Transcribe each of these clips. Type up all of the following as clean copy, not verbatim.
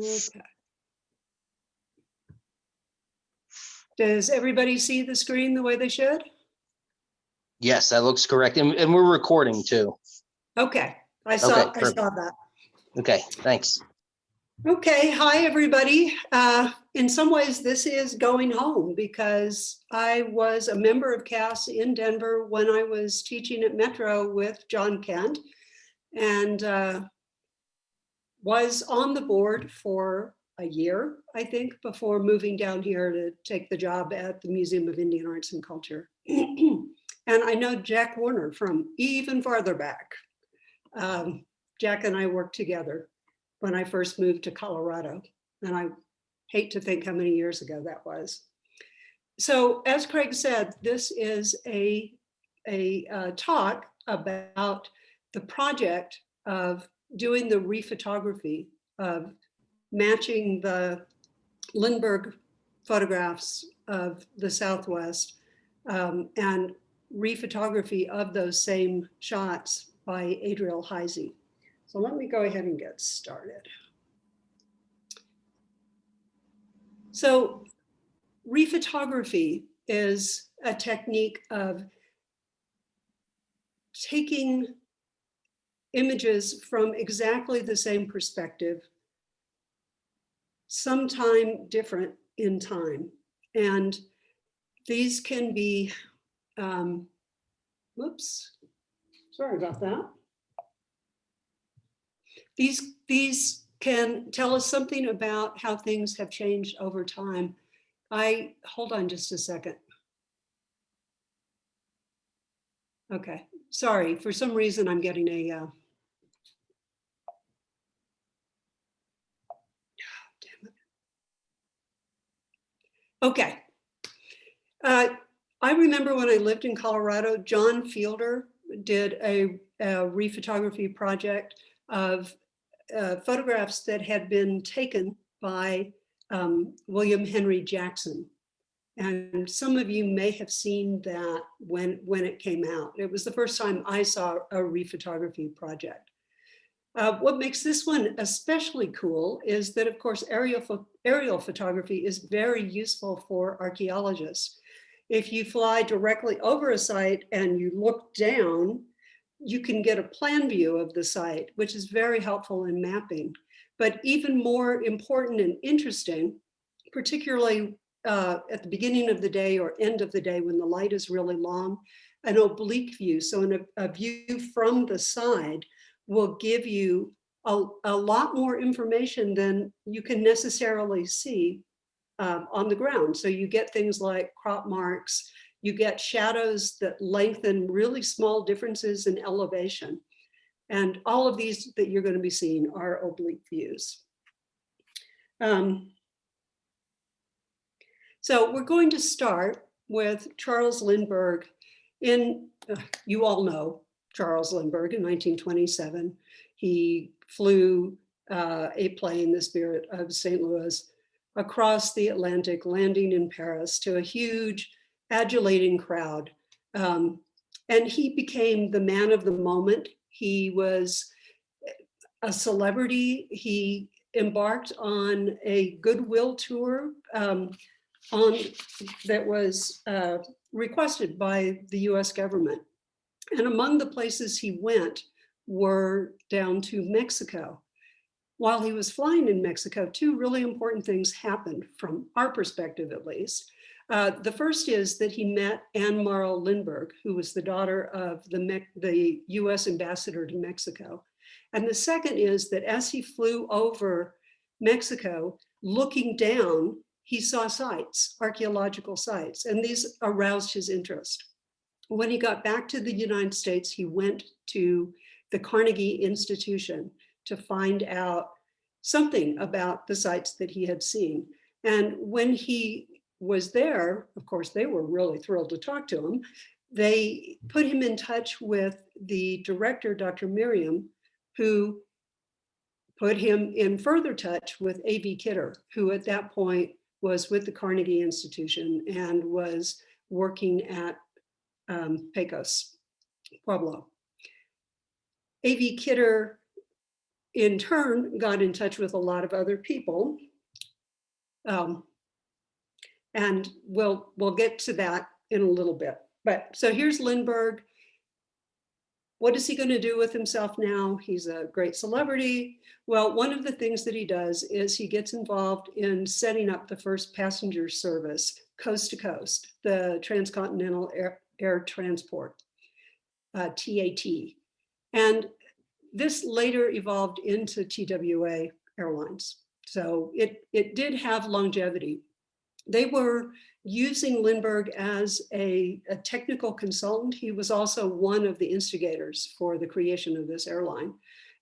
Okay. Does everybody see the screen the way they should? Yes, that looks correct. And we're recording too. Okay, I saw that. Okay, thanks. Okay, hi everybody. In some ways, this is going home because I was a member of CAS in Denver when I was teaching at Metro with John Kent, and was on the board for a year, I think, before moving down here to take the job at the Museum of Indian Arts and Culture. And I know Jack Warner from even farther back. Jack and I worked together when I first moved to Colorado, and I hate to think how many years ago that was. So as Craig said, this is a talk about the project of doing the rephotography of matching the Lindberg photographs of the Southwest and rephotography of those same shots by Adriel Heisey. So let me go ahead and get started. So rephotography is a technique of taking images from exactly the same perspective, sometime different in time. And these can be, whoops, sorry about that. These can tell us something about how things have changed over time. Hold on just a second. Okay, sorry, for some reason I'm getting a, damn it. Okay. I remember when I lived in Colorado, John Fielder did a rephotography project of photographs that had been taken by William Henry Jackson. And some of you may have seen that when it came out. It was the first time I saw a rephotography project. What makes this one especially cool is that, of course, aerial photography is very useful for archaeologists. If you fly directly over a site and you look down, you can get a plan view of the site, which is very helpful in mapping. But even more important and interesting, particularly at the beginning of the day or end of the day when the light is really long, an oblique view, so a view from the side, will give you a lot more information than you can necessarily see on the ground. So you get things like crop marks, you get shadows that lengthen really small differences in elevation. And all of these that you're going to be seeing are oblique views. So we're going to start with Charles Lindberg you all know Charles Lindberg in 1927. He flew a plane, the Spirit of St. Louis, across the Atlantic, landing in Paris to a huge adulating crowd. And he became the man of the moment. He was a celebrity. He embarked on a goodwill tour that was requested by the US government. And among the places he went were down to Mexico. While he was flying in Mexico, two really important things happened from our perspective, at least. The first is that he met Morrow Lindberg, who was the daughter of the US ambassador to Mexico. And the second is that as he flew over Mexico, looking down, he saw sites, archaeological sites, and these aroused his interest. When he got back to the United States, he went to the Carnegie Institution to find out something about the sites that he had seen. And when he was there, of course, they were really thrilled to talk to him. They put him in touch with the director, Dr. Miriam, who put him in further touch with A.V. Kidder, who at that point was with the Carnegie Institution and was working at Pecos, Pueblo. A.V. Kidder in turn got in touch with a lot of other people. And we'll get to that in a little bit. But so here's Lindberg. What is he going to do with himself now? He's a great celebrity. Well, one of the things that he does is he gets involved in setting up the first passenger service coast to coast, the Transcontinental Air Transport, TAT. And this later evolved into TWA Airlines. So it did have longevity. They were using Lindberg as a technical consultant. He was also one of the instigators for the creation of this airline.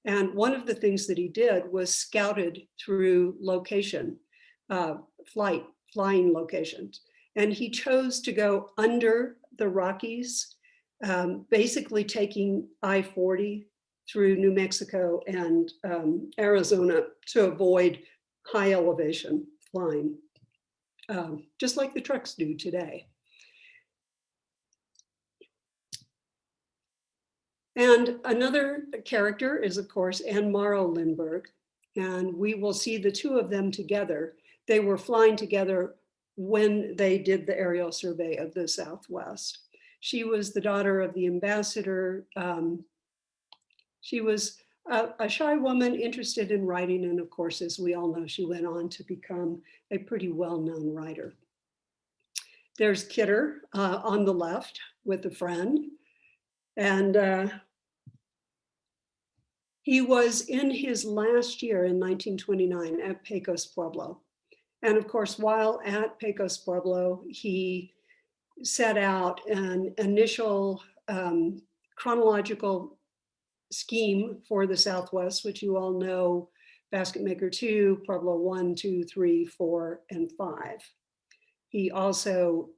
And one of the things that he did was scouted through location, flying locations. And he chose to go under the Rockies, basically taking I-40 through New Mexico and Arizona to avoid high elevation flying. Just like the trucks do today. And another character is, of course, Morrow Lindberg. And we will see the two of them together. They were flying together when they did the aerial survey of the Southwest. She was the daughter of the ambassador. She was a shy woman interested in writing. And of course, as we all know, she went on to become a pretty well-known writer. There's Kidder on the left with a friend. And he was in his last year in 1929 at Pecos Pueblo. And of course, while at Pecos Pueblo, he set out an initial chronological scheme for the Southwest, which you all know, Basket Maker 2, Pueblo 1, 2, 3, 4, and 5. He also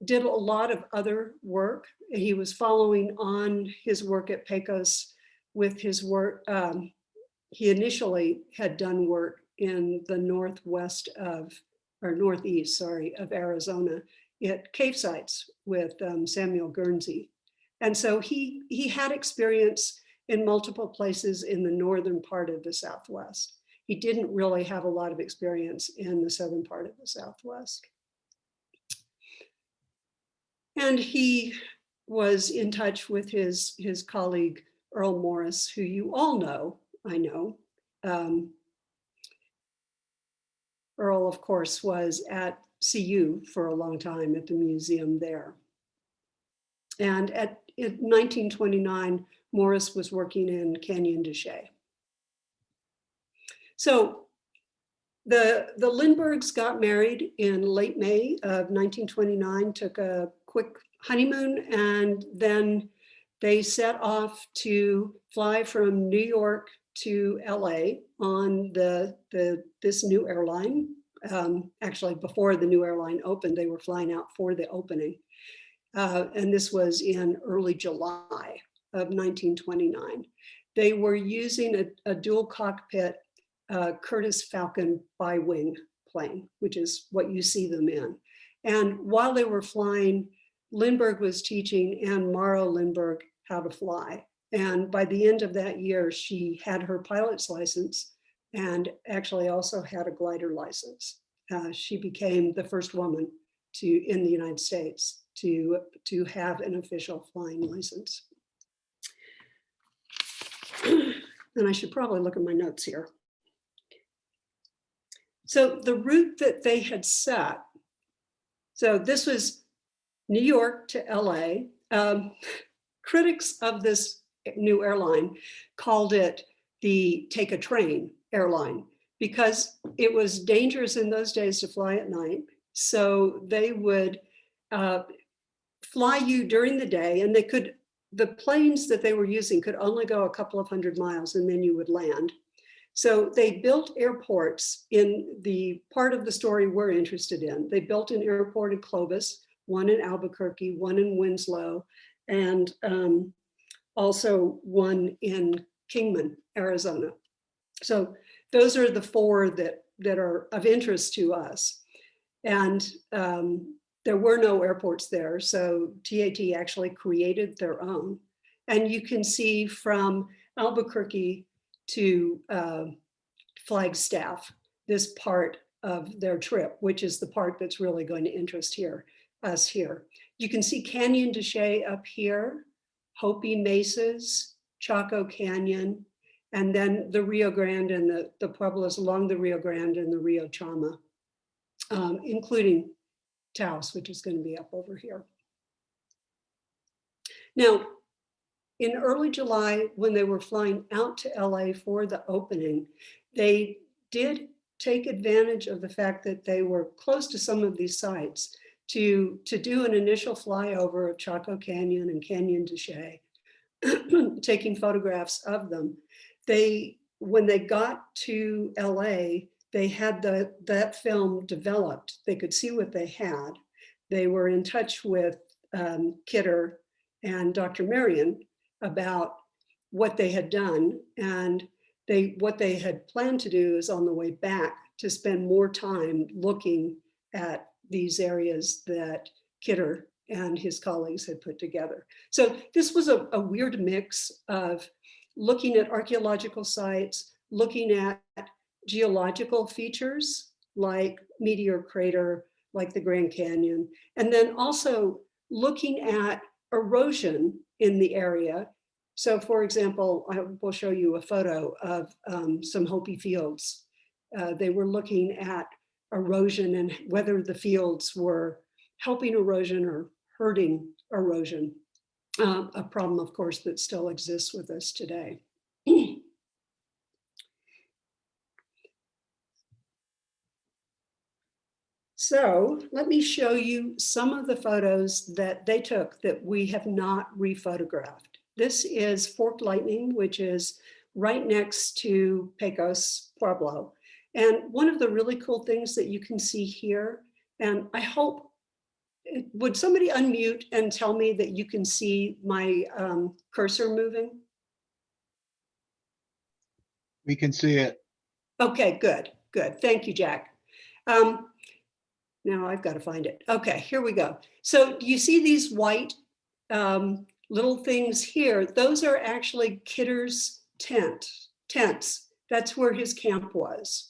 did a lot of other work. He was following on his work at Pecos with his work. He initially had done work in the northeast of Arizona at cave sites with Samuel Guernsey. And so he had experience in multiple places in the northern part of the Southwest. He didn't really have a lot of experience in the southern part of the Southwest. And he was in touch with his colleague, Earl Morris, who you all know, I know. Earl, of course, was at CU for a long time at the museum there. And in 1929, Morris was working in Canyon de Chelly. So the Lindbergs got married in late May of 1929, took a quick honeymoon, and then they set off to fly from New York to LA on this new airline. Actually, before the new airline opened, they were flying out for the opening. And this was in early July of 1929. They were using a dual cockpit Curtiss Falcon bi-wing plane, which is what you see them in. And while they were flying, Lindberg was teaching Morrow Lindberg how to fly. And by the end of that year, she had her pilot's license and actually also had a glider license. She became the first woman in the United States to have an official flying license. And I should probably look at my notes here. So the route that they had set, so this was New York to LA. Critics of this new airline called it the take a train airline because it was dangerous in those days to fly at night. So they would fly you during the day, and the planes that they were using could only go a couple of hundred miles and then you would land. So they built airports in the part of the story we're interested in. They built an airport in Clovis, one in Albuquerque, one in Winslow, and also one in Kingman, Arizona. So those are the four that are of interest to us. And there were no airports there, so TAT actually created their own. And you can see from Albuquerque to Flagstaff, this part of their trip, which is the part that's really going to interest us here. You can see Canyon de Chelly up here, Hopi Mesas, Chaco Canyon, and then the Rio Grande and the pueblos along the Rio Grande and the Rio Chama, including Taos, which is going to be up over here. Now, in early July, when they were flying out to LA for the opening, they did take advantage of the fact that they were close to some of these sites to do an initial flyover of Chaco Canyon and Canyon de Chelly, taking photographs of them. When they got to LA, they had that film developed. They could see what they had. They were in touch with Kidder and Dr. Marion about what they had done. And what they had planned to do is on the way back to spend more time looking at these areas that Kidder and his colleagues had put together. So this was a weird mix of looking at archaeological sites, looking at geological features like Meteor Crater, like the Grand Canyon, and then also looking at erosion in the area. So for example, I will show you a photo of some Hopi fields. They were looking at erosion and whether the fields were helping erosion or hurting erosion, a problem, of course, that still exists with us today. So let me show you some of the photos that they took that we have not rephotographed. This is Forked Lightning, which is right next to Pecos Pueblo. And one of the really cool things that you can see here, and I hope, would somebody unmute and tell me that you can see my cursor moving? We can see it. Okay, good, good. Thank you, Jack. Now I've got to find it. Okay, here we go. So you see these white little things here? Those are actually Kidder's tents. That's where his camp was.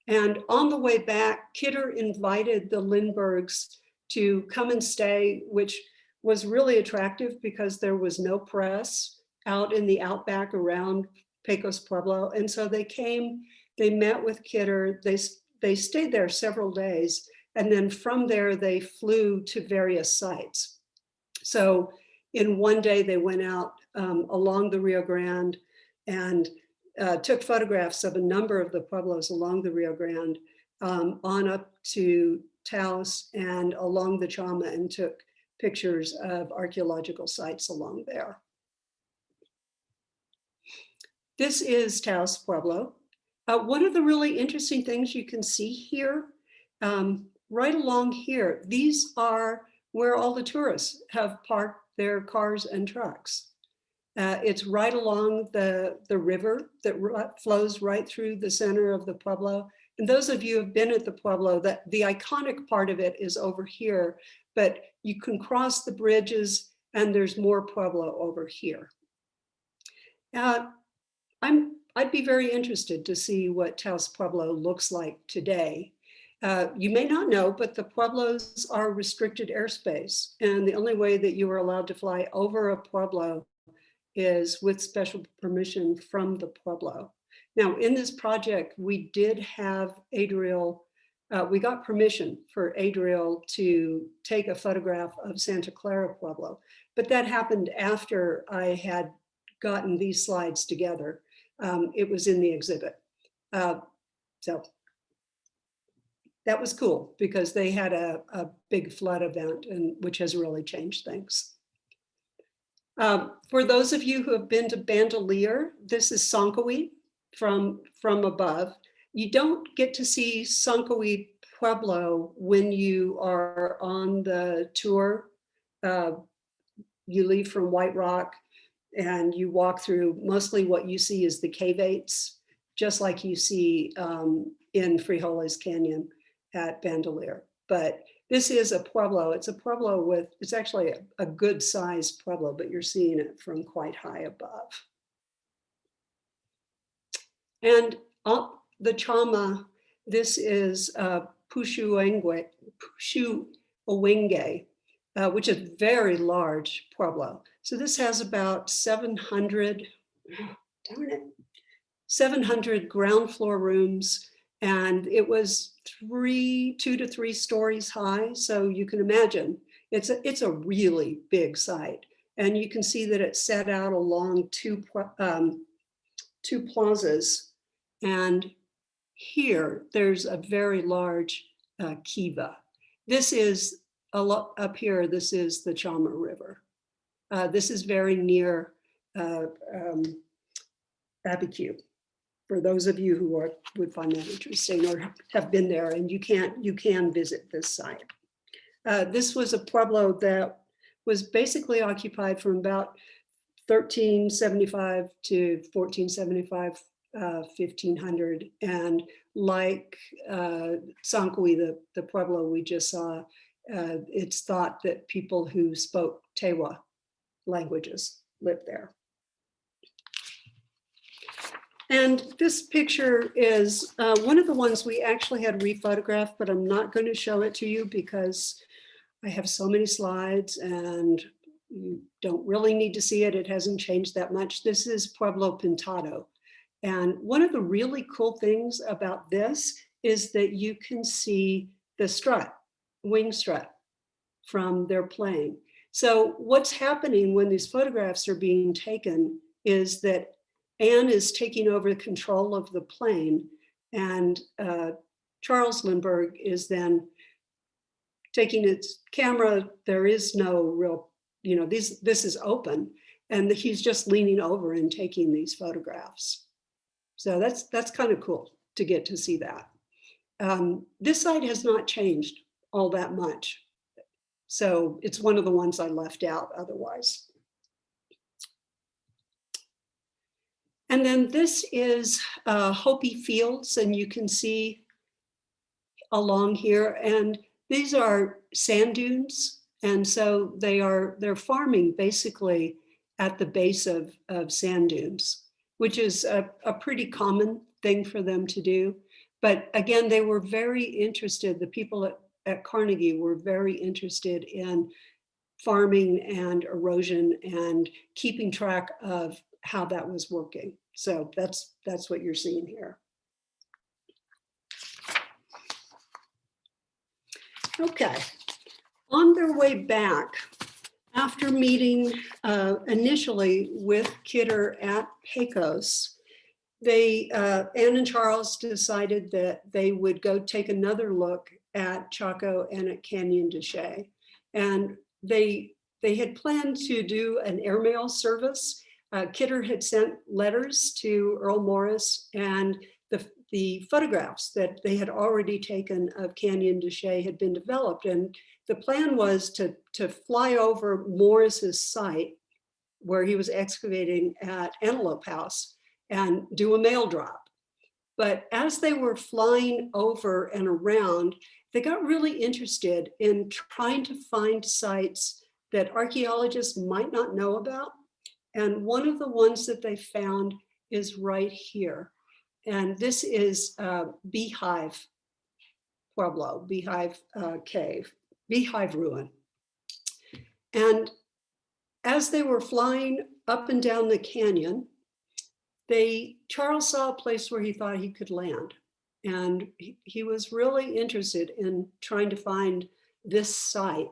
And on the way back, Kidder invited the Lindbergs to come and stay, which was really attractive because there was no press out in the outback around Pecos Pueblo. And so they came, they met with Kidder, they stayed there several days. And then from there, they flew to various sites. So in one day, they went out along the Rio Grande and took photographs of a number of the pueblos along the Rio Grande on up to Taos and along the Chama, and took pictures of archaeological sites along there. This is Taos Pueblo. One of the really interesting things you can see here, right along here, these are where all the tourists have parked their cars and trucks. It's right along the river that flows right through the center of the Pueblo. And those of you who have been at the Pueblo, that the iconic part of it is over here, but you can cross the bridges and there's more Pueblo over here. I'd be very interested to see what Taos Pueblo looks like today. You may not know, but the Pueblos are restricted airspace. And the only way that you are allowed to fly over a Pueblo is with special permission from the Pueblo. Now, in this project, we did have Adriel, we got permission for Adriel to take a photograph of Santa Clara Pueblo, but that happened after I had gotten these slides together. It was in the exhibit. So that was cool because they had a big flood event, and which has really changed things. For those of you who have been to Bandelier, this is Sonkowe from above. You don't get to see Sonkowe Pueblo when you are on the tour. You leave from White Rock and you walk through, mostly what you see is the caveates, just like you see in Frijoles Canyon at Bandelier. But this is a Pueblo. It's a Pueblo with, it's actually a good sized Pueblo, but you're seeing it from quite high above. And up the Chama, this is Pushu Owenge, which is very large pueblo. So this has about 700, darn it, 700 ground floor rooms, and it was 2 to 3 stories high. So you can imagine it's a really big site. And you can see that it's set out along two plazas. And here there's a very large kiva. This is a lot up here. This is the Chama River. This is very near Abiquiu. For those of you who would find that interesting or have been there, and you can visit this site. This was a pueblo that was basically occupied from about 1375 to 1475, 1500. And like Sanqui, the pueblo we just saw, it's thought that people who spoke Tewa languages lived there. And this picture is one of the ones we actually had rephotographed, but I'm not going to show it to you because I have so many slides and you don't really need to see it. It hasn't changed that much. This is Pueblo Pintado. And one of the really cool things about this is that you can see the strut, wing strut from their plane. So what's happening when these photographs are being taken is that Anne is taking over control of the plane, and Charles Lindberg is then taking its camera. There is no real, this is open, and he's just leaning over and taking these photographs. So that's kind of cool to get to see that. This site has not changed all that much. So it's one of the ones I left out otherwise. And then this is Hopi Fields, and you can see along here, and these are sand dunes. And so they're farming basically at the base of sand dunes, which is a pretty common thing for them to do. But again, they were very interested, the people at Carnegie were very interested in farming and erosion and keeping track of how that was working. So that's what you're seeing here. Okay, on their way back, after meeting initially with Kidder at Pecos, Anne and Charles decided that they would go take another look at Chaco and at Canyon de Chelly. And they had planned to do an airmail service. Kidder had sent letters to Earl Morris, and the photographs that they had already taken of Canyon de Chelly had been developed. And the plan was to fly over Morris's site where he was excavating at Antelope House and do a mail drop. But as they were flying over and around, they got really interested in trying to find sites that archaeologists might not know about. And one of the ones that they found is right here. And this is Beehive Pueblo, Beehive Cave, Beehive Ruin. And as they were flying up and down the canyon, Charles saw a place where he thought he could land. And he was really interested in trying to find this site.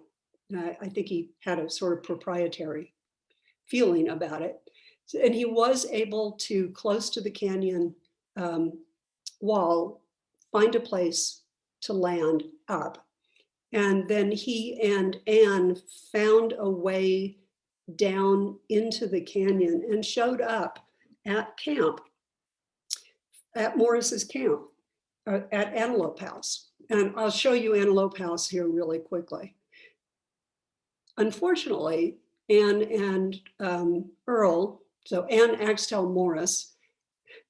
I think he had a sort of proprietary feeling about it. And he was able to, close to the canyon wall, find a place to land up. And then he and Anne found a way down into the canyon and showed up at camp, at Morris's camp, at Antelope House. And I'll show you Antelope House here really quickly. Unfortunately, Anne and Earl, so Anne Axtell Morris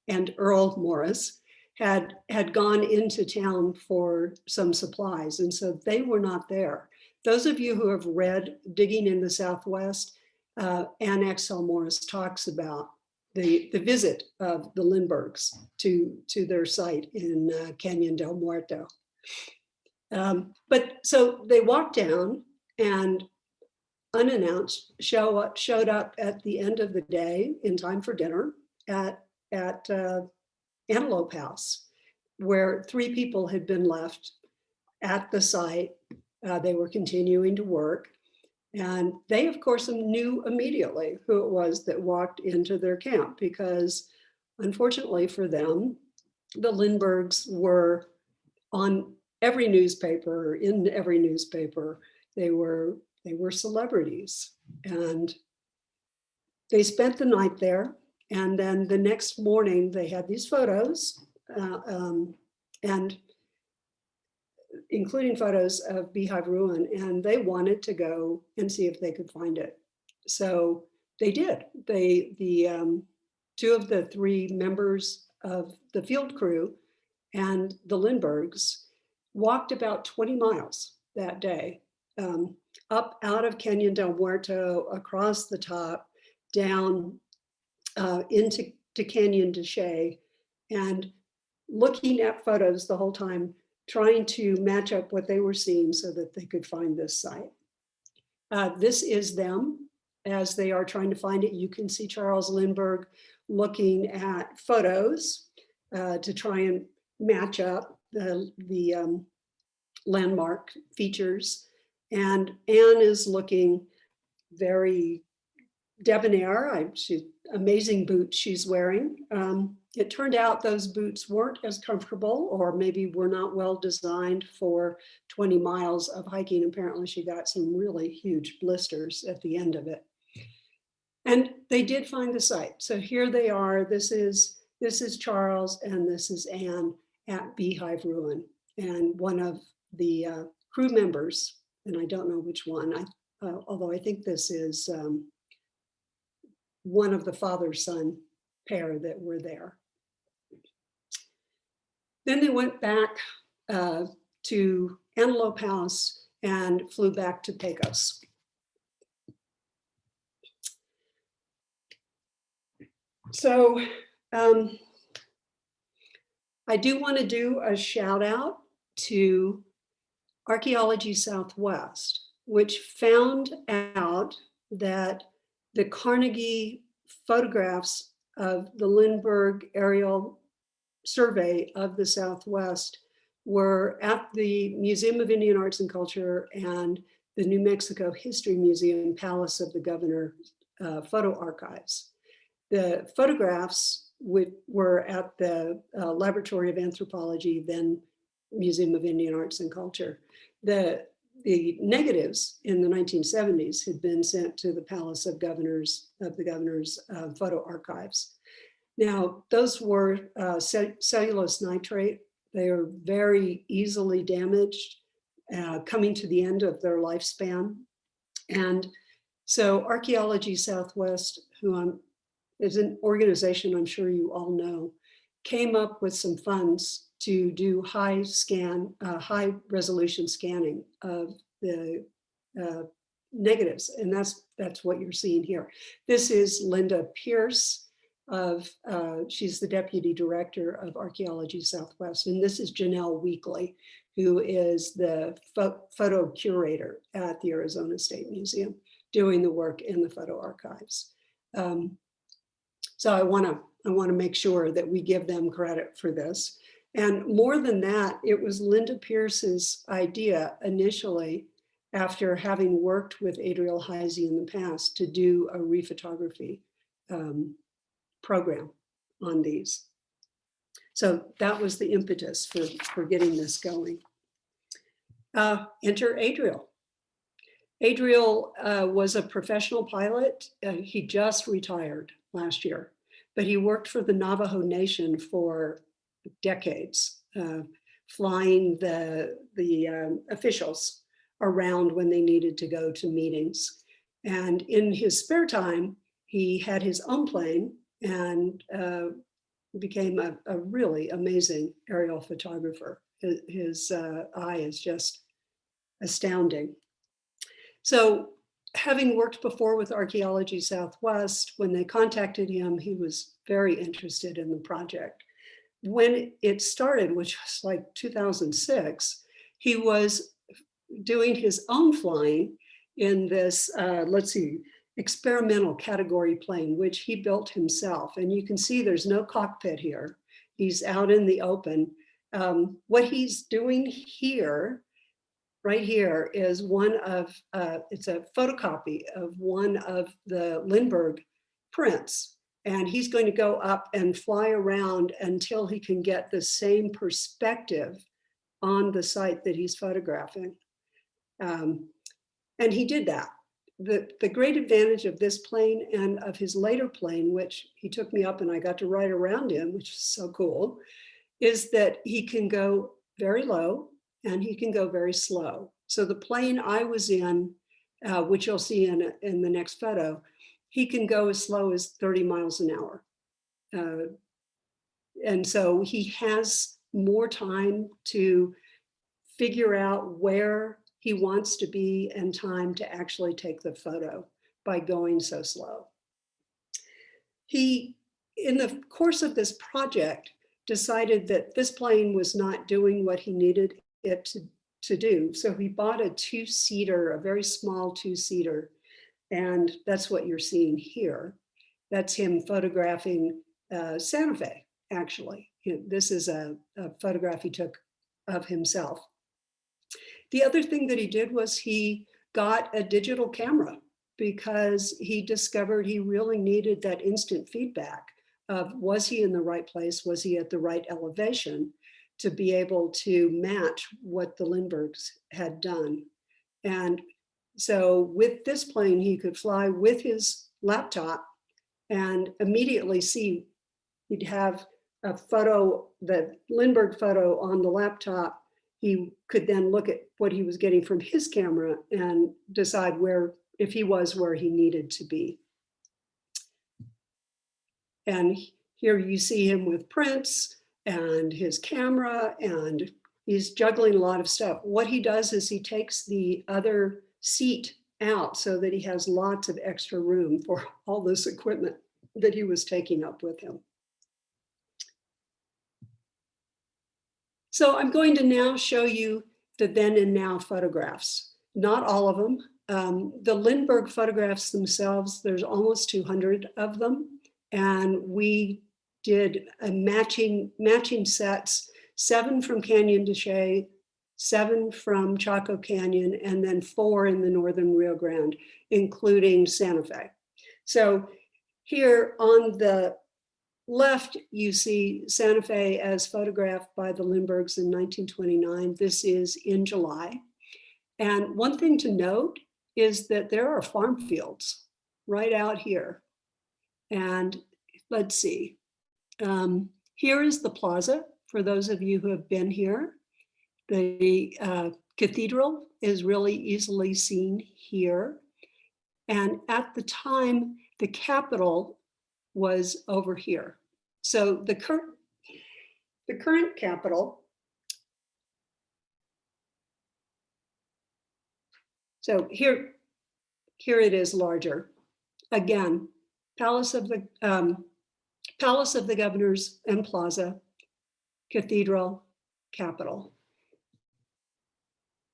and Earl Morris had gone into town for some supplies, and so they were not there. Those of you who have read Digging in the Southwest, Anne Axtell Morris talks about the visit of the Lindbergs to their site in Canyon del Muerto. But so they walked down and unannounced showed up at the end of the day in time for dinner at Antelope House, where 3 people had been left at the site. They were continuing to work. And they, of course, knew immediately who it was that walked into their camp, because unfortunately for them, the Lindbergs were on every newspaper, in every newspaper. They were celebrities. And they spent the night there. And then the next morning, they had these photos, and including photos of Beehive Ruin, and they wanted to go and see if they could find it. So they did. The 2 of the 3 members of the field crew and the Lindbergs walked about 20 miles that day, up out of Canyon del Muerto, across the top, down into Canyon de Chelly, and looking at photos the whole time, trying to match up what they were seeing so that they could find this site. This is them as they are trying to find it. You can see Charles Lindberg looking at photos to try and match up the landmark features. And Anne is looking very debonair. She's amazing boots she's wearing. It turned out those boots weren't as comfortable, or maybe were not well designed for 20 miles of hiking. Apparently she got some really huge blisters at the end of it. And they did find the site. So here they are. This is Charles and this is Anne at Beehive Ruin. And one of the crew members, and I don't know which one, although I think this is one of the father-son pair that were there. Then they went back to Antelope House and flew back to Pecos. So I do want to do a shout out to Archaeology Southwest, which found out that the Carnegie photographs of the Lindberg aerial survey of the Southwest were at the Museum of Indian Arts and Culture and the New Mexico History Museum Palace of the Governor photo archives. The photographs were at the Laboratory of Anthropology, then Museum of Indian Arts and Culture. The negatives in the 1970s had been sent to the Palace of the Governor's photo archives. Now, those were cellulose nitrate. They are very easily damaged, coming to the end of their lifespan. And so Archaeology Southwest, who is an organization I'm sure you all know, came up with some funds to do high resolution scanning of the negatives. And that's what you're seeing here. This is Linda Pierce she's the deputy director of Archaeology Southwest. And this is Janelle Weekly, who is the photo curator at the Arizona State Museum, doing the work in the photo archives. So I want to make sure that we give them credit for this. And more than that, it was Linda Pierce's idea initially, after having worked with Adriel Heisey in the past, to do a rephotography program on these. So that was the impetus for getting this going. Enter Adriel. Adriel was a professional pilot. He just retired last year, but he worked for the Navajo Nation for decades, flying the officials around when they needed to go to meetings. And in his spare time, he had his own plane and became a really amazing aerial photographer. His eye is just astounding. So having worked before with Archaeology Southwest, when they contacted him, he was very interested in the project. When it started, which was like 2006, he was doing his own flying in this, let's see, experimental category plane, which he built himself. And you can see there's no cockpit here. He's out in the open. What he's doing here, right here, is one of, it's a photocopy of one of the Lindberg prints. And he's going to go up and fly around until he can get the same perspective on the site that he's photographing. And he did that. The great advantage of this plane and of his later plane, which he took me up and I got to ride around in, which is so cool, is that he can go very low and he can go very slow. So the plane I was in, which you'll see in the next photo, he can go as slow as 30 miles an hour. And so he has more time to figure out where he wants to be and time to actually take the photo by going so slow. He, in the course of this project, decided that this plane was not doing what he needed it to do. So he bought a two-seater, a very small two-seater, and that's what you're seeing here. That's him photographing Santa Fe, actually. This is a photograph he took of himself. The other thing that he did was he got a digital camera because he discovered he really needed that instant feedback of, was he in the right place? Was he at the right elevation to be able to match what the Lindbergs had done? And so with this plane, he could fly with his laptop and immediately see, he'd have a photo, the Lindberg photo on the laptop. He could then look at what he was getting from his camera and decide where, if he was where he needed to be. And here you see him with prints and his camera, and he's juggling a lot of stuff. What he does is he takes the other seat out so that he has lots of extra room for all this equipment that he was taking up with him. So I'm going to now show you the then and now photographs. Not all of them. The Lindberg photographs themselves, there's almost 200 of them. And we did a matching sets, 7 from Canyon de Chelly, 7 from Chaco Canyon, and then 4 in the Northern Rio Grande, including Santa Fe. So here on the left, you see Santa Fe as photographed by the Lindbergs in 1929. This is in July. And one thing to note is that there are farm fields right out here. And let's see, here is the plaza for those of you who have been here. The cathedral is really easily seen here. And at the time, the Capitol was over here. So the current Capitol, so here it is larger. Again, Palace of the Governors and Plaza, Cathedral, Capitol.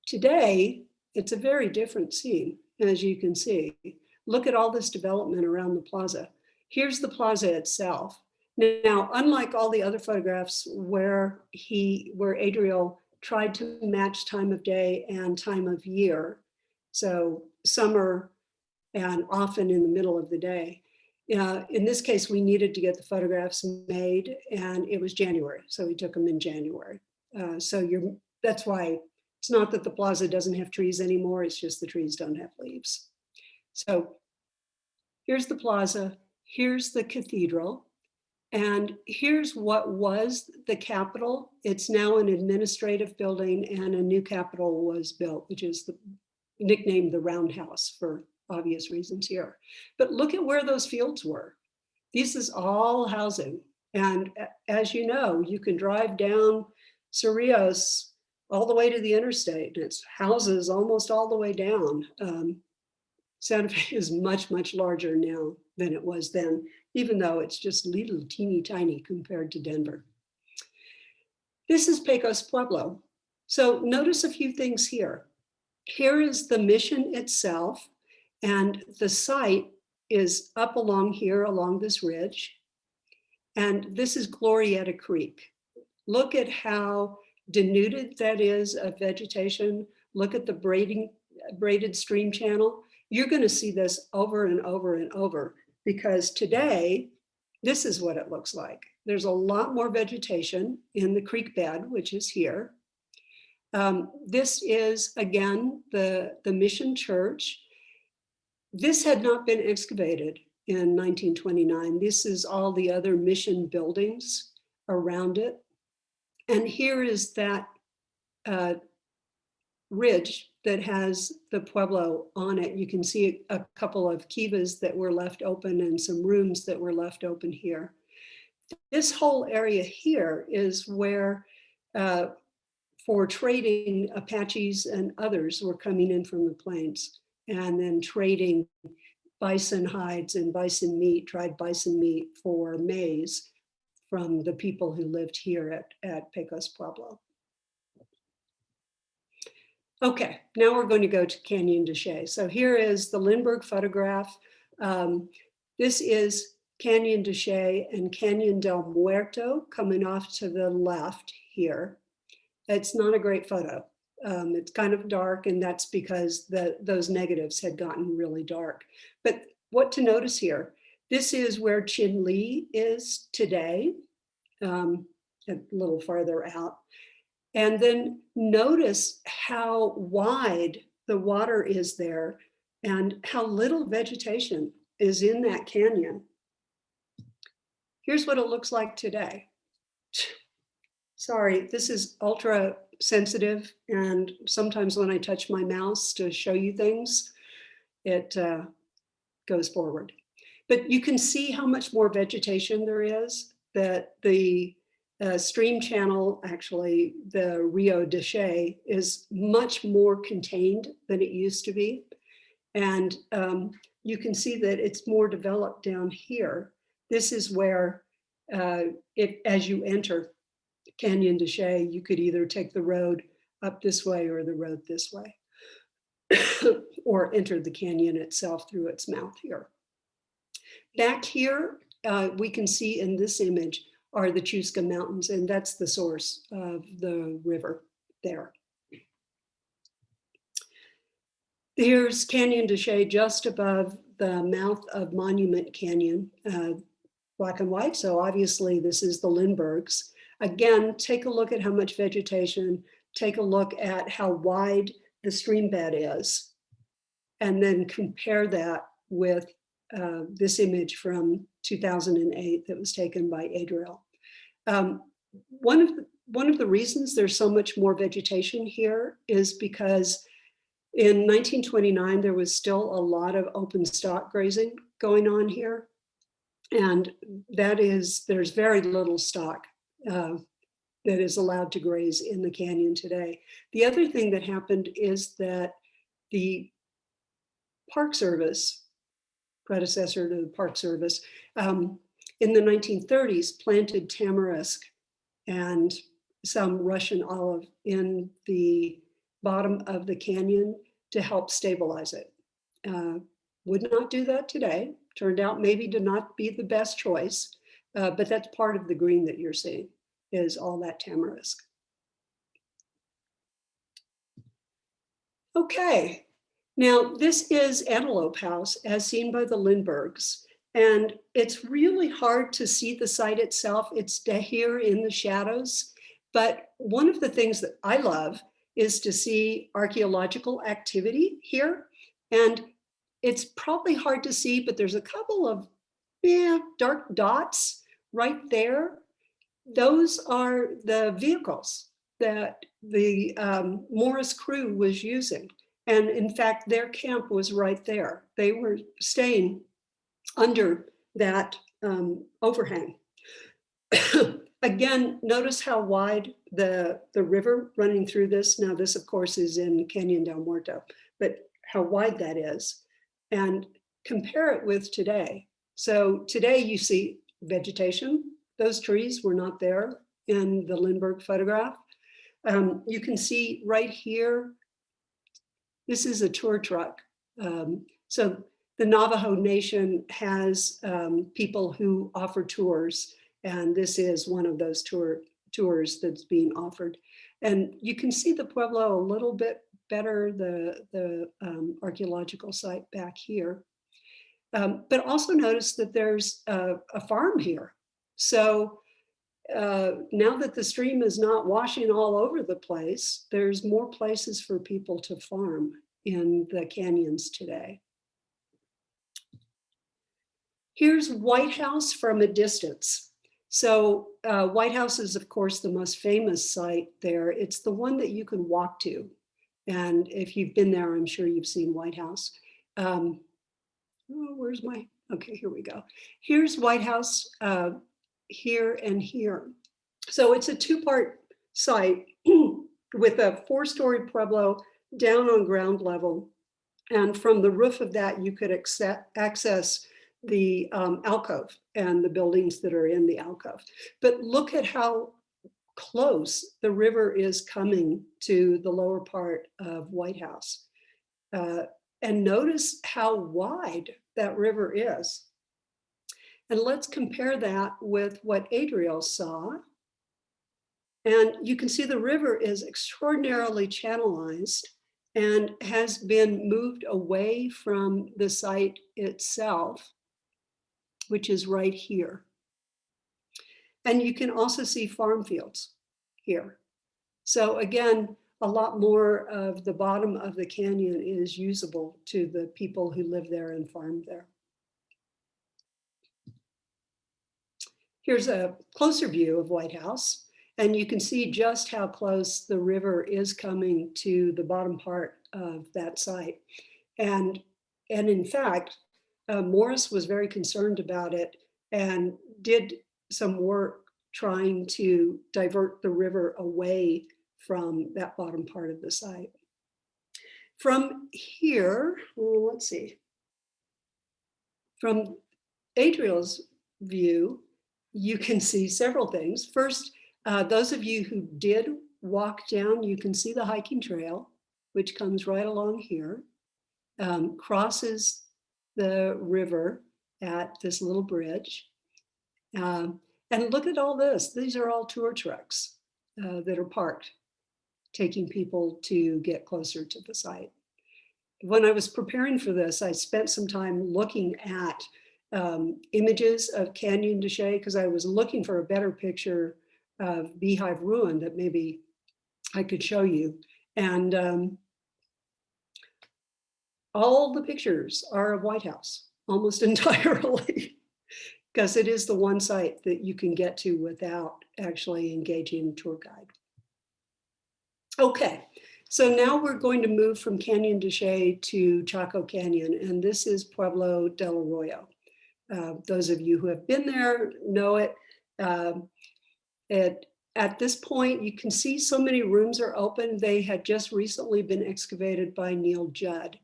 Today, it's a very different scene, as you can see. Look at all this development around the plaza. Here's the plaza itself. Now, unlike all the other photographs where Adriel tried to match time of day and time of year, so summer and often in the middle of the day, in this case, we needed to get the photographs made, and it was January, so we took them in January. That's why it's not that the plaza doesn't have trees anymore, it's just the trees don't have leaves. So here's the plaza, here's the cathedral, and here's what was the Capitol. It's now an administrative building, and a new Capitol was built, which is nicknamed the Roundhouse for obvious reasons here. But look at where those fields were. This is all housing. And as you know, you can drive down Cerrillos all the way to the interstate. It's houses almost all the way down. Santa Fe is much, much larger now than it was then, even though it's just little teeny tiny compared to Denver. This is Pecos Pueblo. So notice a few things here. Here is the mission itself, and the site is up along here, along this ridge. And this is Glorieta Creek. Look at how denuded that is of vegetation. Look at the braided stream channel. You're going to see this over and over and over, because today, this is what it looks like. There's a lot more vegetation in the creek bed, which is here. This is, again, the mission church. This had not been excavated in 1929. This is all the other mission buildings around it. And here is that ridge that has the Pueblo on it. You can see a couple of kivas that were left open and some rooms that were left open here. This whole area here is where, for trading, Apaches and others were coming in from the plains and then trading bison hides and bison meat, dried bison meat, for maize from the people who lived here at Pecos Pueblo. Okay, now we're going to go to Canyon de Chelly. So here is the Lindberg photograph. This is Canyon de Chelly and Canyon del Muerto coming off to the left here. It's not a great photo. It's kind of dark, and that's because those negatives had gotten really dark. But what to notice here, this is where Chin Lee is today, a little farther out. And then notice how wide the water is there and how little vegetation is in that canyon. Here's what it looks like today. Sorry, this is ultra sensitive, and sometimes when I touch my mouse to show you things, it goes forward. But you can see how much more vegetation there is, that the stream channel, actually the Rio de Chelly, is much more contained than it used to be. And you can see that it's more developed down here. This is where, as you enter Canyon de Chelly, you could either take the road up this way or the road this way, or enter the canyon itself through its mouth here. Back here, we can see in this image are the Chusca Mountains, and that's the source of the river there. Here's Canyon de Chelly just above the mouth of Monument Canyon, black and white, so obviously this is the Lindbergs. Again, take a look at how much vegetation, take a look at how wide the stream bed is, and then compare that with this image from 2008 that was taken by Adriel. One of the reasons there's so much more vegetation here is because in 1929, there was still a lot of open stock grazing going on here. And that is, there's very little stock that is allowed to graze in the canyon today. The other thing that happened is that the Park Service, predecessor to the Park Service, in the 1930s planted tamarisk and some Russian olive in the bottom of the canyon to help stabilize it. Would not do that today. Turned out maybe to not be the best choice, but that's part of the green that you're seeing, is all that tamarisk. Okay, now this is Antelope House as seen by the Lindbergs, and it's really hard to see the site itself. It's here in the shadows, but one of the things that I love is to see archaeological activity here, and it's probably hard to see, but there's a couple of dark dots right there. Those are the vehicles that the Morris crew was using. And in fact, their camp was right there. They were staying under that overhang. Again, notice how wide the river running through this. Now this, of course, is in Canyon del Muerto, but how wide that is. and compare it with today. So today you see vegetation. Those trees were not there in the Lindberg photograph. You can see right here, this is a tour truck. So the Navajo Nation has people who offer tours, and this is one of those tours that's being offered. And you can see the Pueblo a little bit better, the archaeological site back here. But also notice that there's a farm here. So now that the stream is not washing all over the place, there's more places for people to farm in the canyons today. Here's White House from a distance. So White House is, of course, the most famous site there. It's the one that you can walk to. And if you've been there, I'm sure you've seen White House. Oh, where's my, okay, here we go. Here's White House here and here. So it's a two-part site with a 4-story Pueblo down on ground level. And from the roof of that, you could access the alcove and the buildings that are in the alcove. But look at how close the river is coming to the lower part of White House. And notice how wide that river is. And let's compare that with what Adriel saw. And you can see the river is extraordinarily channelized and has been moved away from the site itself, which is right here. And you can also see farm fields here. So again, a lot more of the bottom of the canyon is usable to the people who live there and farm there. Here's a closer view of White House, and you can see just how close the river is coming to the bottom part of that site. And in fact, Morris was very concerned about it and did some work trying to divert the river away from that bottom part of the site. From here, well, let's see, from Adriel's view, you can see several things. First, those of you who did walk down, you can see the hiking trail, which comes right along here, crosses the river at this little bridge. And look at all this. These are all tour trucks that are parked, taking people to get closer to the site. When I was preparing for this, I spent some time looking at images of Canyon de Chelly because I was looking for a better picture of Beehive Ruin that maybe I could show you. And all the pictures are of White House, almost entirely, because it is the one site that you can get to without actually engaging a tour guide. Okay, so now we're going to move from Canyon de Chelly to Chaco Canyon, and this is Pueblo del Arroyo. Those of you who have been there know it. At this point, you can see so many rooms are open. They had just recently been excavated by Neil Judd.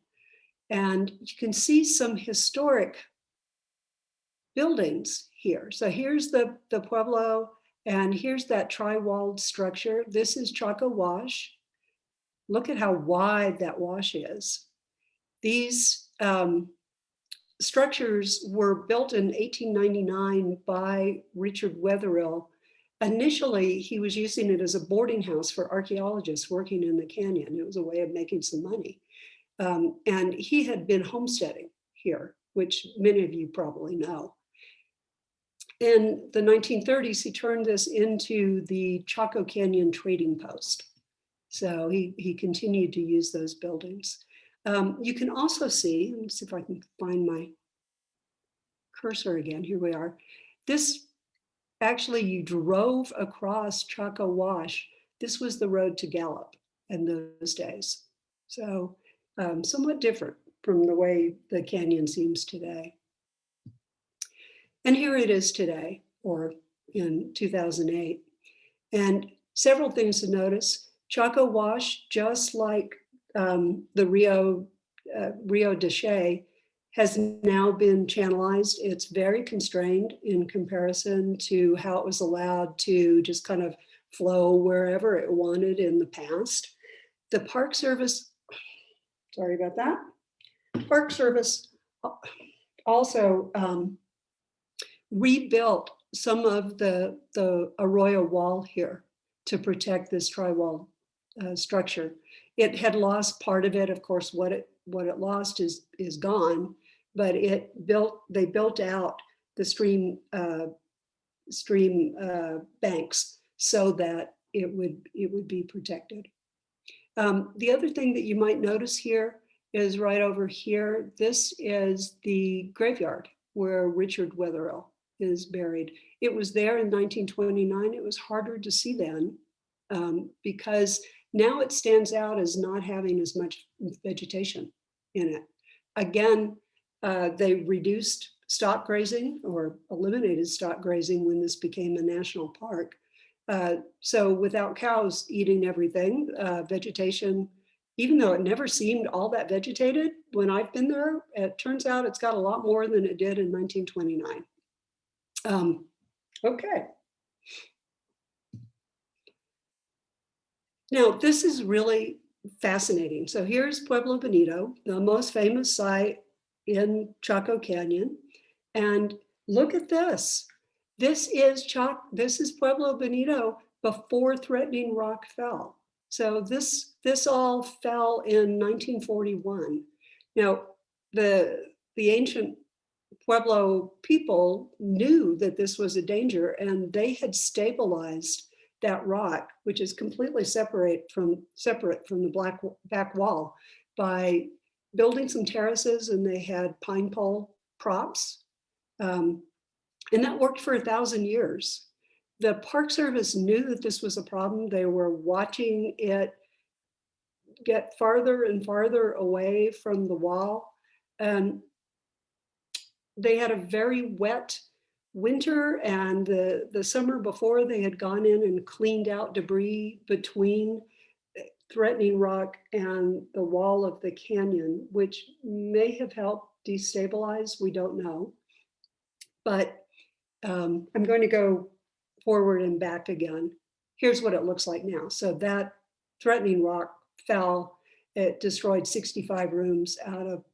And you can see some historic buildings here. So here's the Pueblo, and here's that tri-walled structure. This is Chaco Wash. Look at how wide that wash is. These structures were built in 1899 by Richard Wetherill. Initially, he was using it as a boarding house for archaeologists working in the canyon. It was a way of making some money. And he had been homesteading here, which many of you probably know. In the 1930s, he turned this into the Chaco Canyon Trading Post. So he continued to use those buildings. You can also see, let me see if I can find my cursor again. Here we are. This actually, you drove across Chaco Wash. This was the road to Gallup in those days. So somewhat different from the way the canyon seems today. And here it is today, or in 2008. And several things to notice. Chaco Wash, just like the Rio de Chelly, has now been channelized. It's very constrained in comparison to how it was allowed to just kind of flow wherever it wanted in the past. The Park Service, sorry about that. Park Service also rebuilt some of the arroyo wall here to protect this tri-wall structure. It had lost part of it. Of course, what it lost is gone, but they built out the stream banks so that it would be protected. The other thing that you might notice here is right over here. This is the graveyard where Richard Wetherill is buried. It was there in 1929. It was harder to see then because now it stands out as not having as much vegetation in it. Again, they reduced stock grazing or eliminated stock grazing when this became a national park. So without cows eating everything, vegetation, even though it never seemed all that vegetated when I've been there, it turns out it's got a lot more than it did in 1929. Okay. Now, this is really fascinating. So here's Pueblo Bonito, the most famous site in Chaco Canyon. And look at this. This is Pueblo Bonito before Threatening Rock fell. So this all fell in 1941. Now, the ancient Pueblo people knew that this was a danger, and they had stabilized that rock, which is completely separate from the back wall, by building some terraces, and they had pine pole props. And that worked for 1,000 years. The Park Service knew that this was a problem. They were watching it get farther and farther away from the wall. And they had a very wet winter, and the summer before, they had gone in and cleaned out debris between Threatening Rock and the wall of the canyon, which may have helped destabilize, we don't know. But I'm going to go forward and back again. Here's what it looks like now. So that Threatening Rock fell, it destroyed 65 rooms out of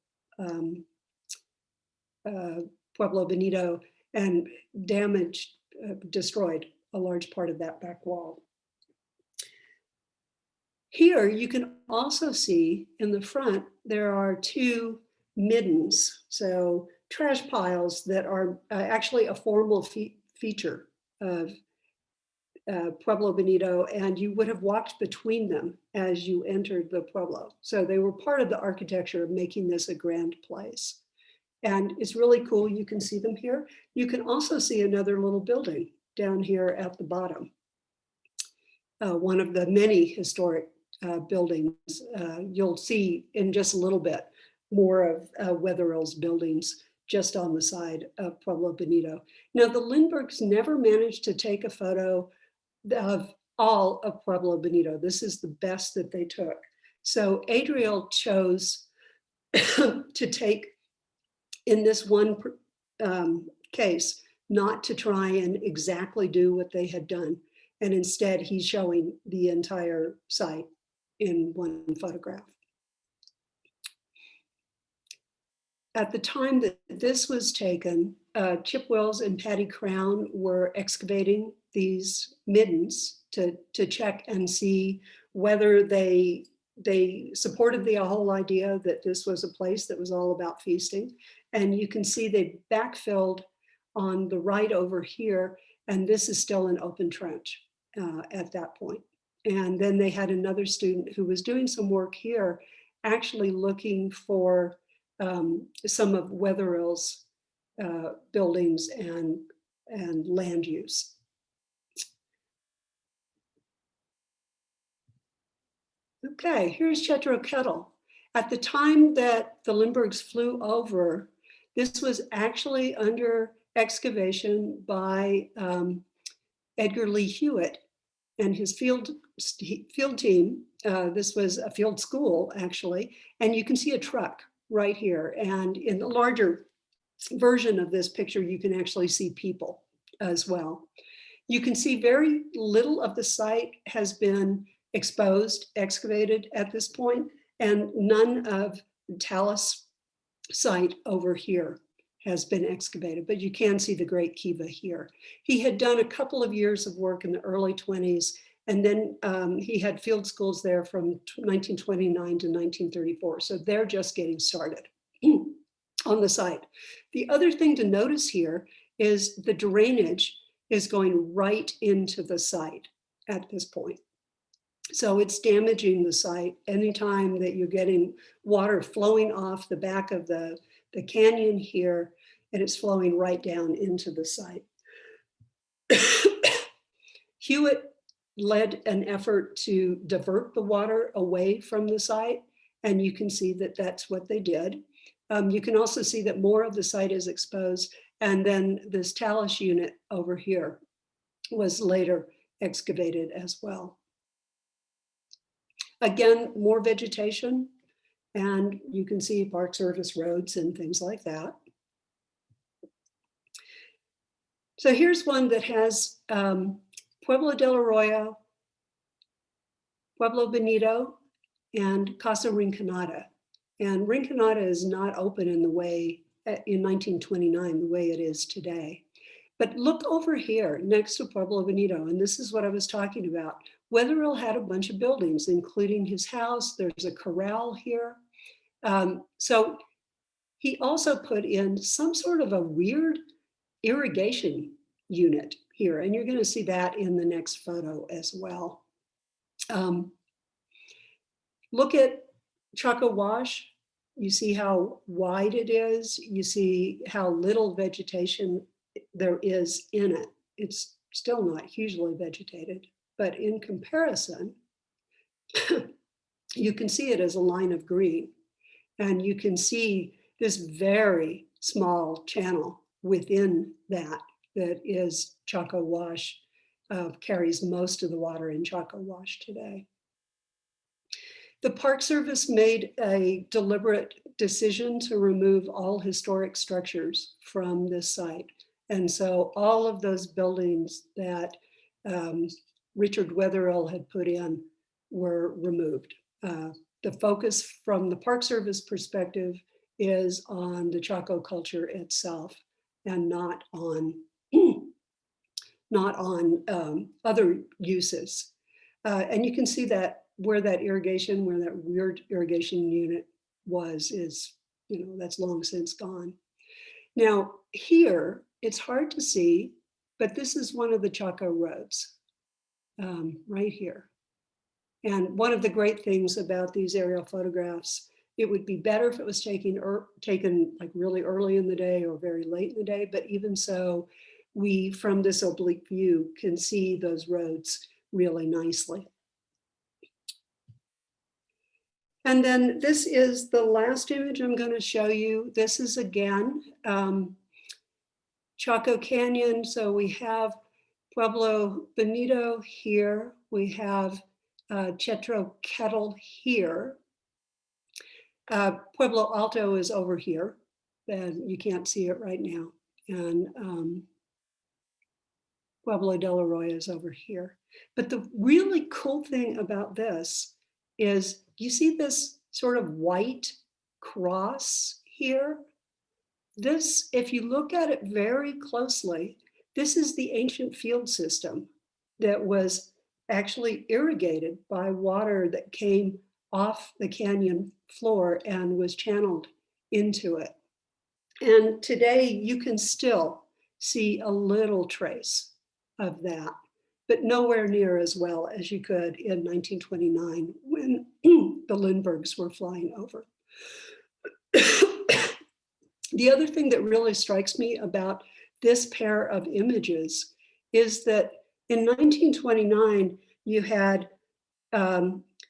Pueblo Bonito and destroyed a large part of that back wall. Here you can also see in the front, there are two middens. So trash piles that are actually a formal feature of Pueblo Bonito, and you would have walked between them as you entered the Pueblo. So they were part of the architecture of making this a grand place. And it's really cool, you can see them here. You can also see another little building down here at the bottom. One of the many historic buildings. You'll see in just a little bit more of Wetherill's buildings just on the side of Pueblo Bonito. Now, the Lindbergs never managed to take a photo of all of Pueblo Bonito. This is the best that they took. So Adriel chose to take, in this one case, not to try and exactly do what they had done. And instead, he's showing the entire site in one photograph. At the time that this was taken, Chip Wills and Patty Crown were excavating these middens to check and see whether they supported the whole idea that this was a place that was all about feasting. And you can see they backfilled on the right over here, and this is still an open trench at that point. And then they had another student who was doing some work here, actually looking for some of Wetherill's buildings and land use. Okay, here's Chetro Kettle. At the time that the Lindbergs flew over, this was actually under excavation by Edgar Lee Hewitt and his field team. This was a field school, actually, and you can see a truck right here. And in the larger version of this picture, you can actually see people as well. You can see very little of the site has been exposed, excavated at this point, and none of the talus site over here has been excavated, but you can see the Great Kiva here. He had done a couple of years of work in the early 20s, and then he had field schools there from 1929 to 1934. So they're just getting started on the site. The other thing to notice here is the drainage is going right into the site at this point. So it's damaging the site anytime that you're getting water flowing off the back of the canyon here, and it's flowing right down into the site. Hewitt led an effort to divert the water away from the site, and you can see that that's what they did. You can also see that more of the site is exposed, and then this talus unit over here was later excavated as well. Again, more vegetation, and you can see Park Service roads and things like that. So here's one that has Pueblo del Arroyo, Pueblo Bonito, and Casa Rinconada. And Rinconada is not open in the way, in 1929, the way it is today. But look over here next to Pueblo Bonito, and this is what I was talking about. Wetherill had a bunch of buildings, including his house. There's a corral here. So he also put in some sort of a weird irrigation unit here, and you're going to see that in the next photo as well. Look at Chaco Wash. You see how wide it is. You see how little vegetation there is in it. It's still not hugely vegetated, but in comparison, you can see it as a line of green, and you can see this very small channel within that is Chaco Wash, carries most of the water in Chaco Wash today. The Park Service made a deliberate decision to remove all historic structures from this site. And so all of those buildings that Richard Wetherill had put in were removed. The focus from the Park Service perspective is on the Chaco culture itself and not on other uses. And you can see that where that weird irrigation unit was is, that's long since gone. Now here, it's hard to see, but this is one of the Chaco roads right here. And one of the great things about these aerial photographs, it would be better if it was taken like really early in the day or very late in the day, but even so, we from this oblique view can see those roads really nicely. And then this is the last image I'm going to show you. This is again Chaco Canyon. So we have Pueblo Bonito here. We have Chetro Kettle here. Pueblo Alto is over here, and you can't see it right now. And Pueblo del Arroyo is over here. But the really cool thing about this is you see this sort of white cross here. This, if you look at it very closely, this is the ancient field system that was actually irrigated by water that came off the canyon floor and was channeled into it. And today you can still see a little trace of that, but nowhere near as well as you could in 1929 when the Lindbergs were flying over. The other thing that really strikes me about this pair of images is that in 1929, you had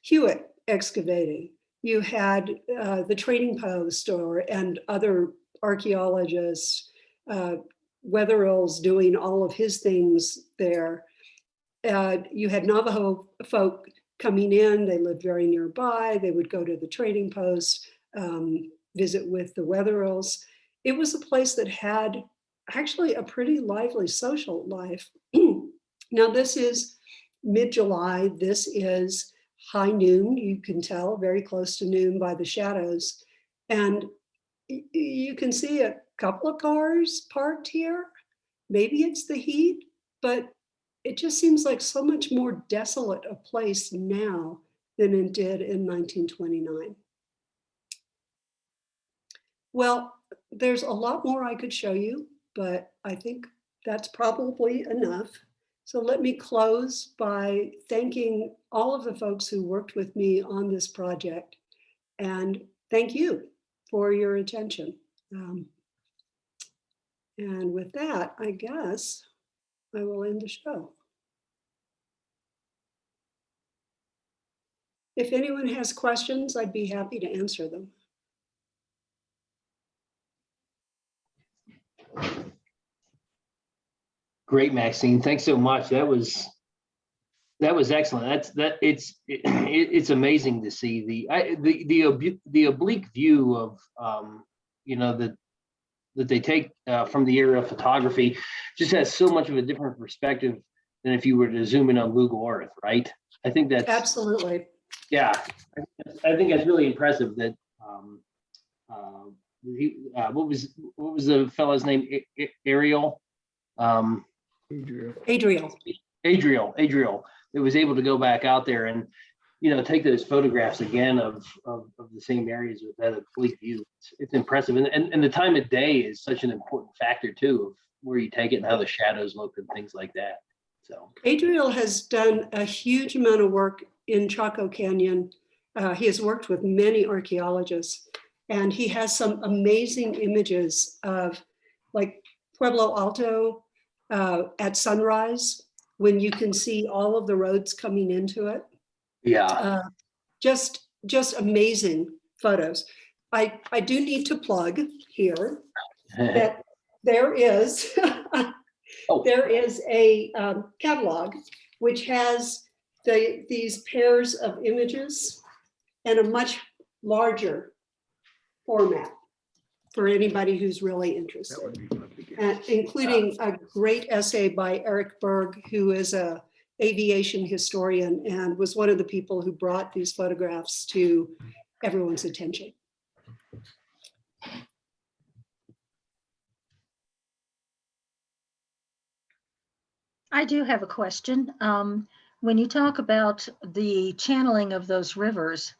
Hewitt excavating, you had the trading post and other archaeologists, Wetherill's doing all of his things there. You had Navajo folk coming in, they lived very nearby, they would go to the trading post. visit with the Wetherells. It was a place that had actually a pretty lively social life. Now, this is mid-July. This is high noon. You can tell very close to noon by the shadows. And you can see a couple of cars parked here. Maybe it's the heat, but it just seems like so much more desolate a place now than it did in 1929. Well, there's a lot more I could show you, but I think that's probably enough. So let me close by thanking all of the folks who worked with me on this project, and thank you for your attention. And with that, I guess I will end the show. If anyone has questions, I'd be happy to answer them. Great, Maxine. Thanks so much. That was excellent. It's amazing to see the oblique view of that they take from the aerial photography. Just has so much of a different perspective than if you were to zoom in on Google Earth, right? I think that's absolutely. Yeah, I think that's really impressive. That what was the fellow's name? Ariel. Adriel. That was able to go back out there and take those photographs again of the same areas with that oblique view. It's impressive, and the time of day is such an important factor too, of where you take it and how the shadows look and things like that. So Adriel has done a huge amount of work in Chaco Canyon. He has worked with many archaeologists, and he has some amazing images of like Pueblo Alto at sunrise, when you can see all of the roads coming into it. yeah, just amazing photos. I do need to plug here that there is there is a catalog which has these pairs of images and a much larger format for anybody who's really interested, including a great essay by Eric Berg, who is a aviation historian and was one of the people who brought these photographs to everyone's attention. I do have a question. When you talk about the channeling of those rivers,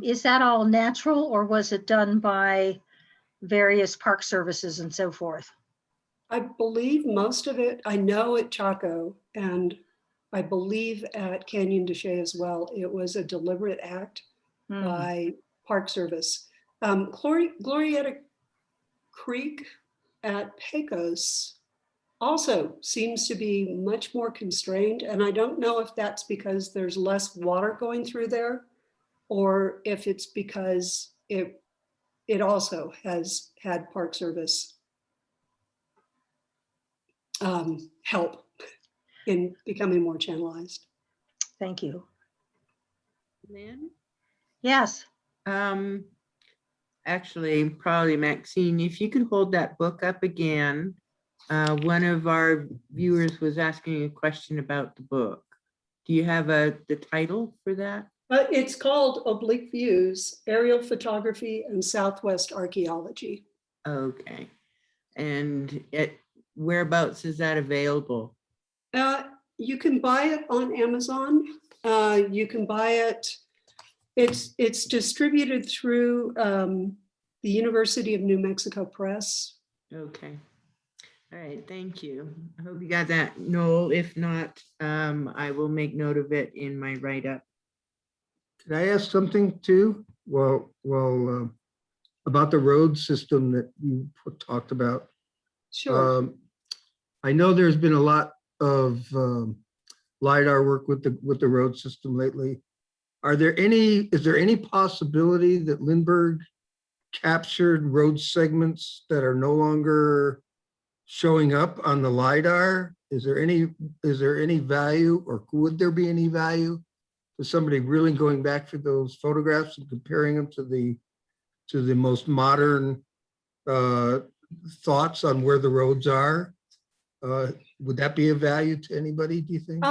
is that all natural, or was it done by various park services and so forth? I believe most of it, I know at Chaco, and I believe at Canyon de Chelly as well, it was a deliberate act by Park Service. Glorieta Creek at Pecos also seems to be much more constrained, and I don't know if that's because there's less water going through there, or if it's because it also has had Park Service help in becoming more channelized. Thank you. Lynn? Yes. Actually, probably Maxine, if you could hold that book up again. One of our viewers was asking a question about the book. Do you have the title for that? It's called Oblique Views, Aerial Photography and Southwest Archaeology. Okay. And whereabouts is that available? You can buy it on Amazon. You can buy it. It's distributed through the University of New Mexico Press. Okay. All right. Thank you. I hope you got that, Noel. If not, I will make note of it in my write-up. Could I ask something too? Well, about the road system that you talked about. Sure. I know there's been a lot of LiDAR work with the road system lately. Is there any possibility that Lindberg captured road segments that are no longer showing up on the LiDAR? Is there any value, or would there be any value to somebody really going back for those photographs and comparing them to the to the most modern thoughts on where the roads are? Would that be of value to anybody, do you think?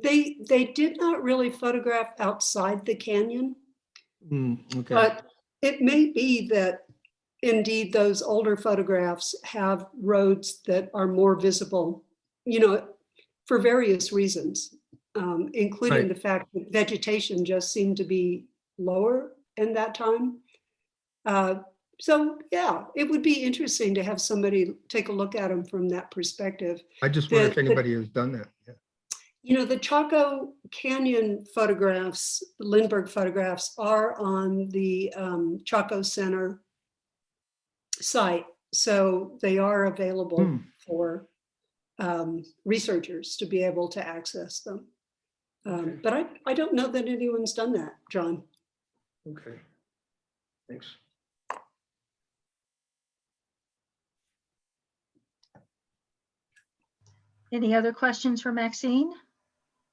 They did not really photograph outside the canyon, Okay, but it may be that indeed those older photographs have roads that are more visible, for various reasons, including Right. the fact that vegetation just seemed to be lower in that time. So yeah, it would be interesting to have somebody take a look at them from that perspective. I just wonder if The- anybody has done that. Yeah. The Chaco Canyon photographs, Lindberg photographs, are on the Chaco Center site. So they are available for researchers to be able to access them. Okay. But I don't know that anyone's done that, John. Okay, thanks. Any other questions for Maxine?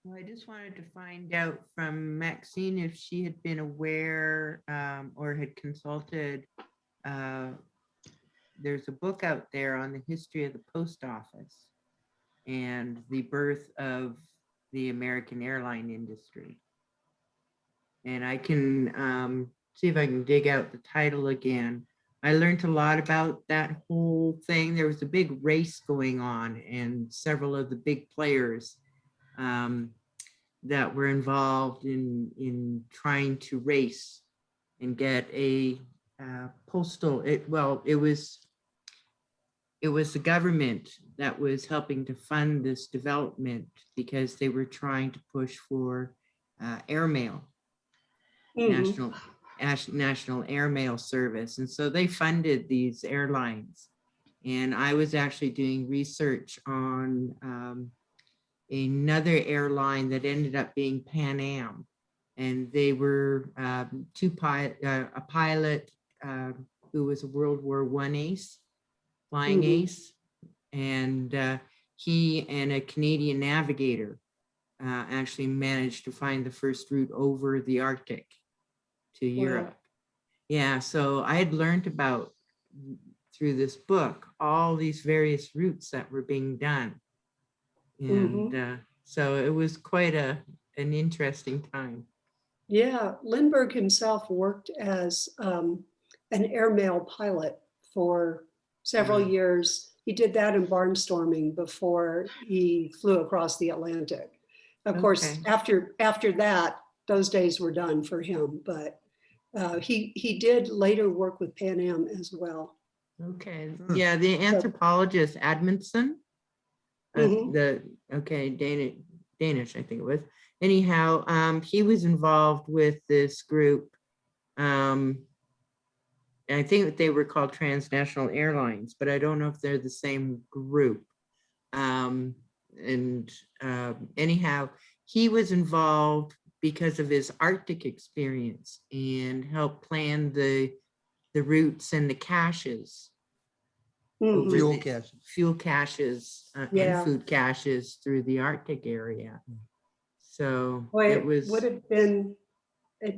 Well, I just wanted to find out from Maxine if she had been aware or had consulted. There's a book out there on the history of the post office and the birth of the American airline industry. And I can see if I can dig out the title again. I learned a lot about that whole thing. There was a big race going on, and several of the big players that were involved in trying to race and get a postal. It was the government that was helping to fund this development because they were trying to push for airmail. Mhm. National Airmail Service. And so they funded these airlines. And I was actually doing research on another airline that ended up being Pan Am. And they were a pilot who was a World War I ace, flying Mhm. ace. And he and a Canadian navigator actually managed to find the first route over the Arctic to Europe. Yeah, so I had learned about, through this book, all these various routes that were being done. And so it was quite an interesting time. Yeah, Lindberg himself worked as an airmail pilot for several years. He did that in barnstorming before he flew across the Atlantic. Of course, Okay. after that, those days were done for him, but he did later work with Pan Am as well. Okay, yeah, the anthropologist Admundson, Mhm. Danish, I think it was. Anyhow, he was involved with this group. I think they were called Transnational Airlines, but I don't know if they're the same group. Anyhow, he was involved because of his Arctic experience and helped plan the routes and the caches. Mhm. Fuel caches. Fuel caches Yeah. and food caches through the Arctic area. So Boy, it was, it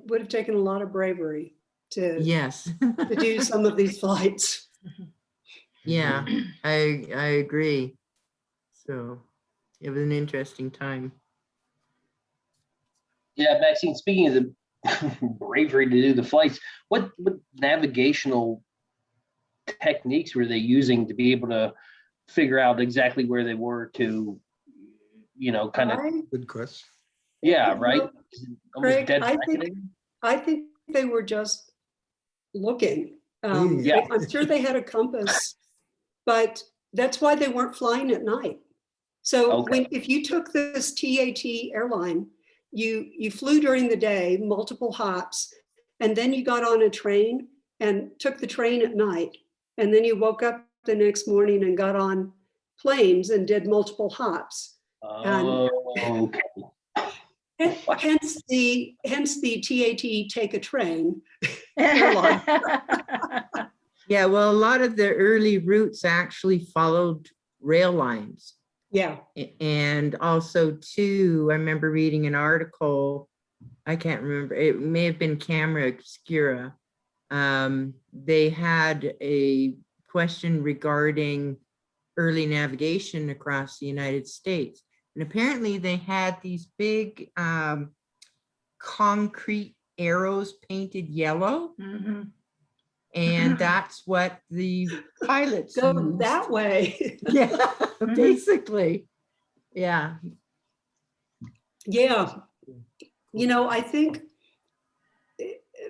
would have taken a lot of bravery to yes. to do some of these flights. Yeah, I agree. So it was an interesting time. Yeah, Maxine, speaking of the bravery to do the flights, what navigational techniques were they using to be able to figure out exactly where they were to, kind of, Good question. yeah, right? Almost Craig, dead I reckoning. think they were just looking. Yeah. I'm sure they had a compass, but that's why they weren't flying at night. So Okay. if you took this TAT airline, you flew during the day, multiple hops, and then you got on a train and took the train at night. And then you woke up the next morning and got on planes and did multiple hops. Oh, okay. Hence the TAT take a train airline. Yeah, well, a lot of the early routes actually followed rail lines. Yeah. And also too, I remember reading an article, I can't remember, it may have been Camera Obscura, They had a question regarding early navigation across the United States. And apparently they had these big concrete arrows painted yellow. Mhm. And that's what the pilots Go used. that way. Yeah, basically. Yeah. Yeah. You know, I think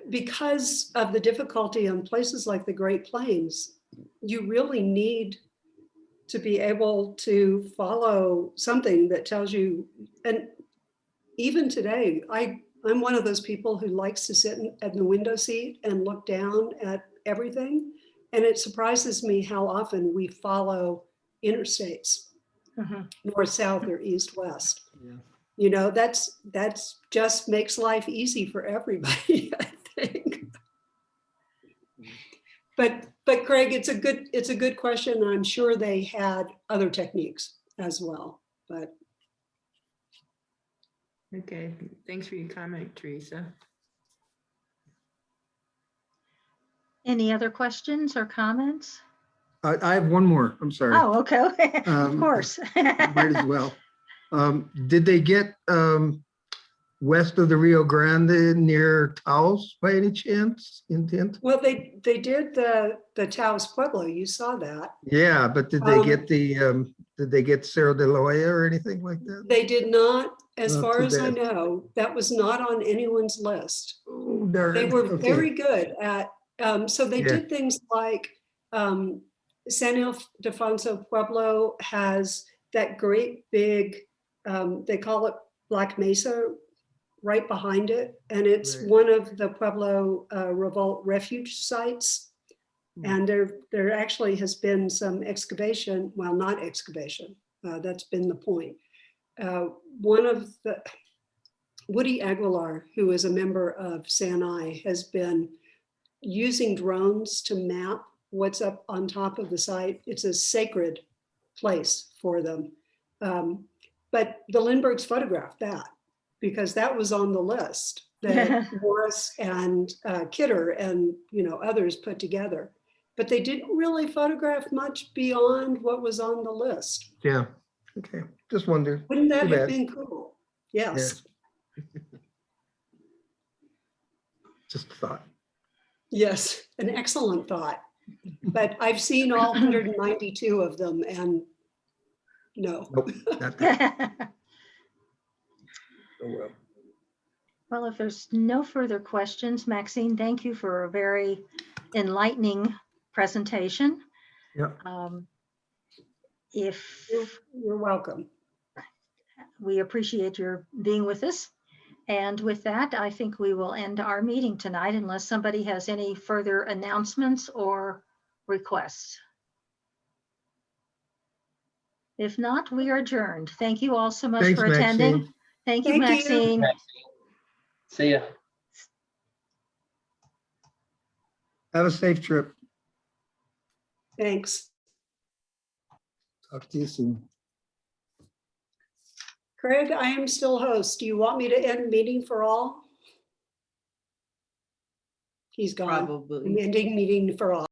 because of the difficulty in places like the Great Plains, you really need to be able to follow something that tells you, and even today, I'm one of those people who likes to sit in the window seat and look down at everything. And it surprises me how often we follow interstates, Mhm. north, south, or east, west. Yeah. You know, that's just makes life easy for everybody, I think. But Craig, it's a good question. And I'm sure they had other techniques as well, but Okay, thanks for your comment, Teresa. Any other questions or comments? I have one more. I'm sorry. Oh, okay. Of Um, course. Might as well. Did they get west of the Rio Grande near Taos by any chance? Intent? well, they did the Taos Pueblo. You saw that. Yeah, but did they get did they get Cerro de la Hoya or anything like that? They did not, as Oh, far too as I bad. know, that was not on anyone's list. Oh, darn. They were Okay. very good at, so they Yeah. did things like San Ildefonso Pueblo has that great big, they call it Black Mesa right behind it. And it's Right. one of the Pueblo revolt refuge sites. Hmm. And there actually has been some excavation, well, not excavation, that's been the point. One of the, Woody Aguilar, who is a member of SANI, has been using drones to map what's up on top of the site. It's a sacred place for them. But the Lindberghs photographed that because that was on the list that Morris and Kidder and others put together. But they didn't really photograph much beyond what was on the list. Yeah. Okay. Just wondered. Wouldn't that Too have bad. been cool? Yes. Just a thought. Yes, an excellent thought. But I've seen all 192 of them and no. Nope. Not that. Oh, well. Well, if there's no further questions, Maxine, thank you for a very enlightening presentation. Yeah. If You're welcome. we appreciate your being with us. And with that, I think we will end our meeting tonight unless somebody has any further announcements or requests. If not, we are adjourned. Thank you all so much Thanks, for attending. Maxine. Thank you, Thank you. Maxine. See ya. Have a safe trip. Thanks. Talk to you soon. Craig, I am still host. Do you want me to end meeting for all? He's gone. I'm Probably. ending meeting for all.